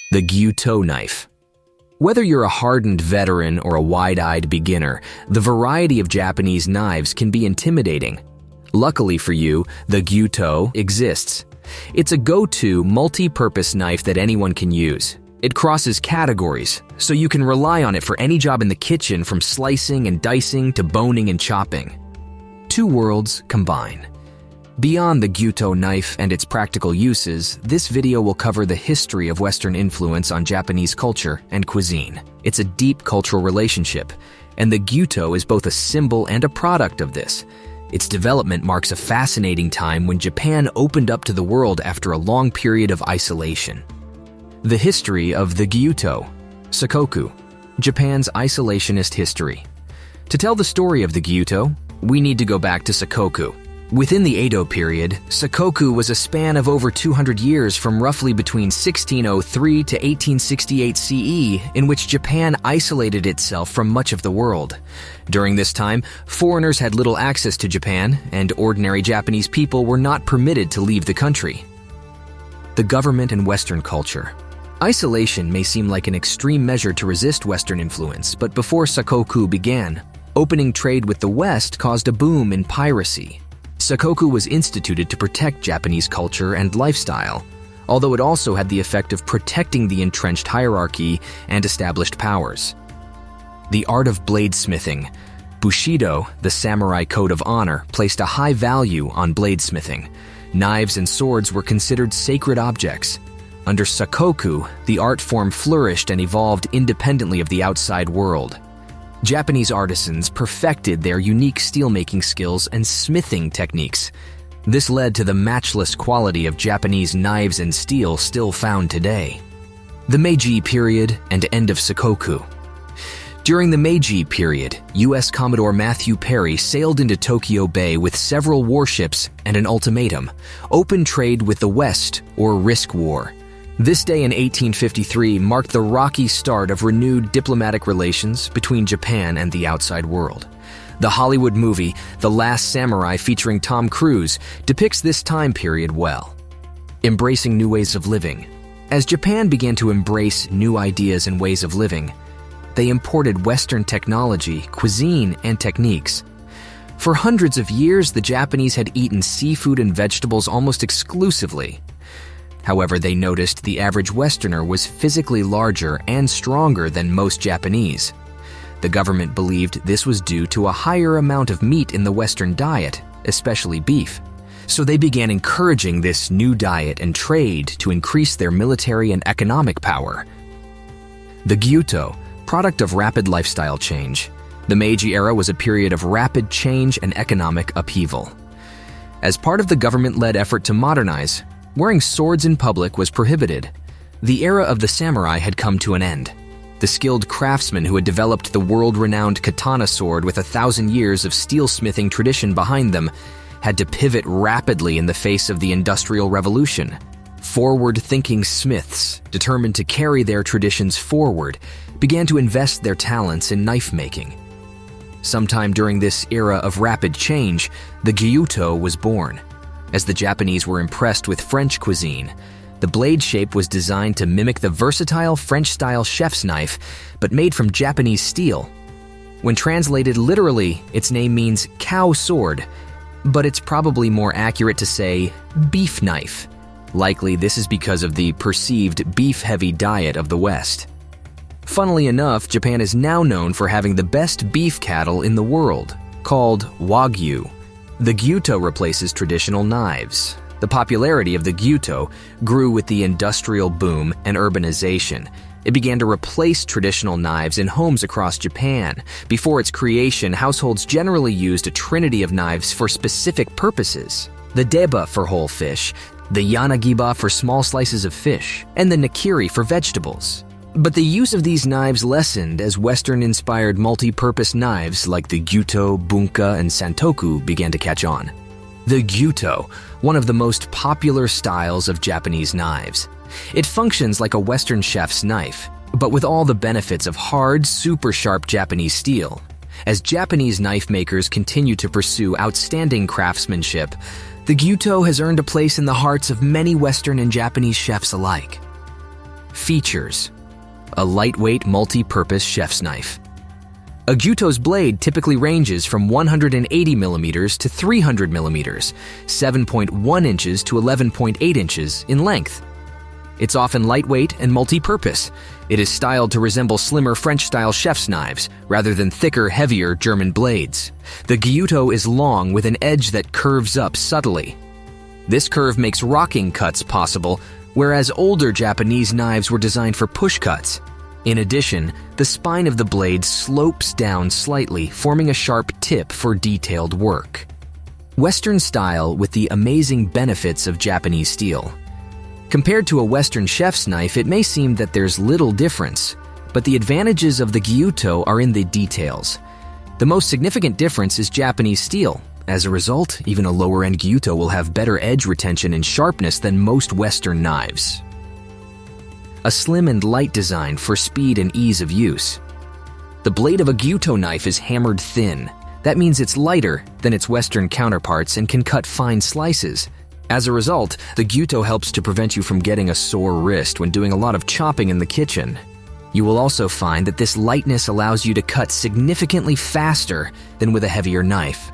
The Gyuto Knife. Whether you're a hardened veteran or a wide-eyed beginner, the variety of Japanese knives can be intimidating. Luckily for you, the Gyuto exists. It's a go-to multi-purpose knife that anyone can use. It crosses categories, so you can rely on it for any job in the kitchen, from slicing and dicing to boning and chopping. Two worlds combine. Beyond the Gyuto knife and its practical uses, this video will cover the history of Western influence on Japanese culture and cuisine. It's a deep cultural relationship, and the Gyuto is both a symbol and a product of this. Its development marks a fascinating time when Japan opened up to the world after a long period of isolation. The history of the Gyuto. Sakoku, Japan's isolationist history. To tell the story of the Gyuto, we need to go back to Sakoku. Within the Edo period, Sakoku was a span of over 200 years from roughly between 1603 to 1868 CE, in which Japan isolated itself from much of the world. During this time, foreigners had little access to Japan, and ordinary Japanese people were not permitted to leave the country. The government and Western culture. Isolation may seem like an extreme measure to resist Western influence, but before Sakoku began, opening trade with the West caused a boom in piracy. Sakoku was instituted to protect Japanese culture and lifestyle, although it also had the effect of protecting the entrenched hierarchy and established powers. The art of bladesmithing. Bushido, the samurai code of honor, placed a high value on bladesmithing. Knives and swords were considered sacred objects. Under Sakoku, the art form flourished and evolved independently of the outside world. Japanese artisans perfected their unique steelmaking skills and smithing techniques. This led to the matchless quality of Japanese knives and steel still found today. The Meiji period and end of Sakoku. During the Meiji period, U.S. Commodore Matthew Perry sailed into Tokyo Bay with several warships and an ultimatum: open trade with the West or risk war. This day in 1853 marked the rocky start of renewed diplomatic relations between Japan and the outside world. The Hollywood movie, The Last Samurai, featuring Tom Cruise, depicts this time period well. Embracing new ways of living. As Japan began to embrace new ideas and ways of living, they imported Western technology, cuisine, and techniques. For hundreds of years, the Japanese had eaten seafood and vegetables almost exclusively. However, they noticed the average Westerner was physically larger and stronger than most Japanese. The government believed this was due to a higher amount of meat in the Western diet, especially beef. So they began encouraging this new diet and trade to increase their military and economic power. The Gyuto, product of rapid lifestyle change. The Meiji era was a period of rapid change and economic upheaval. As part of the government-led effort to modernize, wearing swords in public was prohibited. The era of the samurai had come to an end. The skilled craftsmen who had developed the world-renowned katana sword with 1,000 years of steelsmithing tradition behind them had to pivot rapidly in the face of the Industrial Revolution. Forward-thinking smiths, determined to carry their traditions forward, began to invest their talents in knife-making. Sometime during this era of rapid change, the Gyuto was born. As the Japanese were impressed with French cuisine, the blade shape was designed to mimic the versatile French-style chef's knife, but made from Japanese steel. When translated literally, its name means cow sword, but it's probably more accurate to say beef knife. Likely this is because of the perceived beef-heavy diet of the West. Funnily enough, Japan is now known for having the best beef cattle in the world, called Wagyu. The Gyuto replaces traditional knives. The popularity of the Gyuto grew with the industrial boom and urbanization. It began to replace traditional knives in homes across Japan. Before its creation, households generally used a trinity of knives for specific purposes: the deba for whole fish, the yanagiba for small slices of fish, and the nakiri for vegetables. But the use of these knives lessened as Western-inspired multi-purpose knives like the Gyuto, Bunka, and Santoku began to catch on. The Gyuto, one of the most popular styles of Japanese knives. It functions like a Western chef's knife, but with all the benefits of hard, super-sharp Japanese steel. As Japanese knife makers continue to pursue outstanding craftsmanship, the Gyuto has earned a place in the hearts of many Western and Japanese chefs alike. Features: a lightweight multi-purpose chef's knife. A Gyuto's blade typically ranges from 180 millimeters to 300 millimeters, 7.1 inches to 11.8 inches in length. It's often lightweight and multi-purpose. It is styled to resemble slimmer French-style chef's knives rather than thicker, heavier German blades. The Gyuto is long with an edge that curves up subtly. This curve makes rocking cuts possible, whereas older Japanese knives were designed for push cuts. In addition, the spine of the blade slopes down slightly, forming a sharp tip for detailed work. Western style with the amazing benefits of Japanese steel. Compared to a Western chef's knife, it may seem that there's little difference, but the advantages of the Gyuto are in the details. The most significant difference is Japanese steel. As a result, even a lower-end Gyuto will have better edge retention and sharpness than most Western knives. A slim and light design for speed and ease of use. The blade of a Gyuto knife is hammered thin. That means it's lighter than its Western counterparts and can cut fine slices. As a result, the Gyuto helps to prevent you from getting a sore wrist when doing a lot of chopping in the kitchen. You will also find that this lightness allows you to cut significantly faster than with a heavier knife.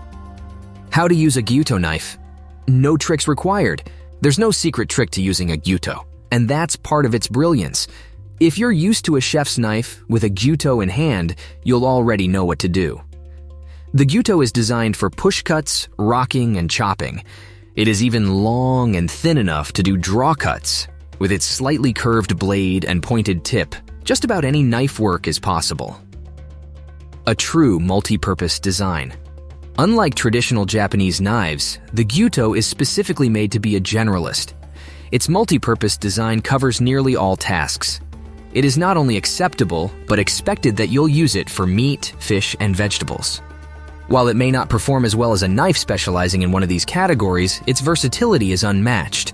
How to use a Gyuto knife? No tricks required. There's no secret trick to using a Gyuto, and that's part of its brilliance. If you're used to a chef's knife with a Gyuto in hand, you'll already know what to do. The Gyuto is designed for push cuts, rocking, and chopping. It is even long and thin enough to do draw cuts. With its slightly curved blade and pointed tip, just about any knife work is possible. A true multi-purpose design. Unlike traditional Japanese knives, the Gyuto is specifically made to be a generalist. Its multi-purpose design covers nearly all tasks. It is not only acceptable, but expected that you'll use it for meat, fish, and vegetables. While it may not perform as well as a knife specializing in one of these categories, its versatility is unmatched.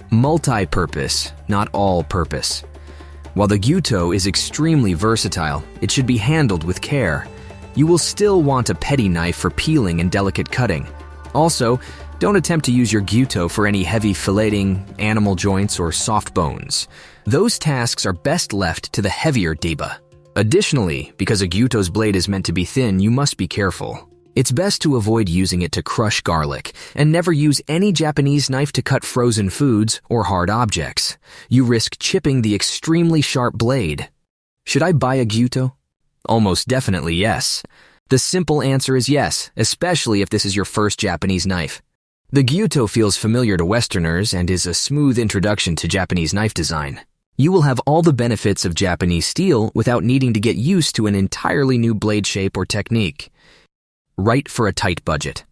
Multi-purpose, not all-purpose. While the Gyuto is extremely versatile, it should be handled with care. You will still want a petty knife for peeling and delicate cutting. Also, don't attempt to use your Gyuto for any heavy filleting, animal joints, or soft bones. Those tasks are best left to the heavier deba. Additionally, because a Gyuto's blade is meant to be thin, you must be careful. It's best to avoid using it to crush garlic, and never use any Japanese knife to cut frozen foods or hard objects. You risk chipping the extremely sharp blade. Should I buy a Gyuto? Almost definitely yes. The simple answer is yes, especially if this is your first Japanese knife. The Gyuto feels familiar to Westerners and is a smooth introduction to Japanese knife design. You will have all the benefits of Japanese steel without needing to get used to an entirely new blade shape or technique. Right for a tight budget.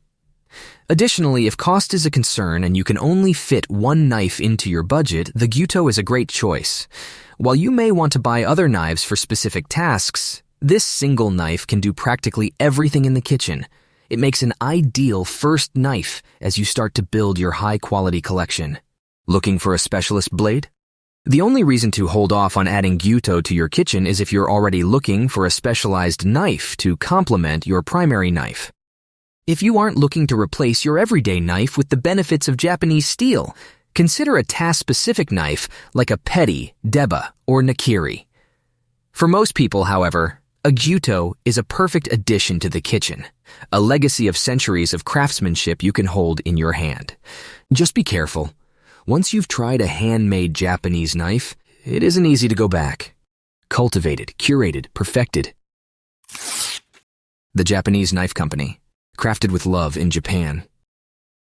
Additionally, if cost is a concern and you can only fit one knife into your budget, the Gyuto is a great choice. While you may want to buy other knives for specific tasks, this single knife can do practically everything in the kitchen. It makes an ideal first knife as you start to build your high-quality collection. Looking for a specialist blade? The only reason to hold off on adding Gyuto to your kitchen is if you're already looking for a specialized knife to complement your primary knife. If you aren't looking to replace your everyday knife with the benefits of Japanese steel, consider a task-specific knife like a petty, deba, or nakiri. For most people, however, a Gyuto is a perfect addition to the kitchen, a legacy of centuries of craftsmanship you can hold in your hand. Just be careful. Once you've tried a handmade Japanese knife, it isn't easy to go back. Cultivated, curated, perfected. The Japanese Knife Company, crafted with love in Japan.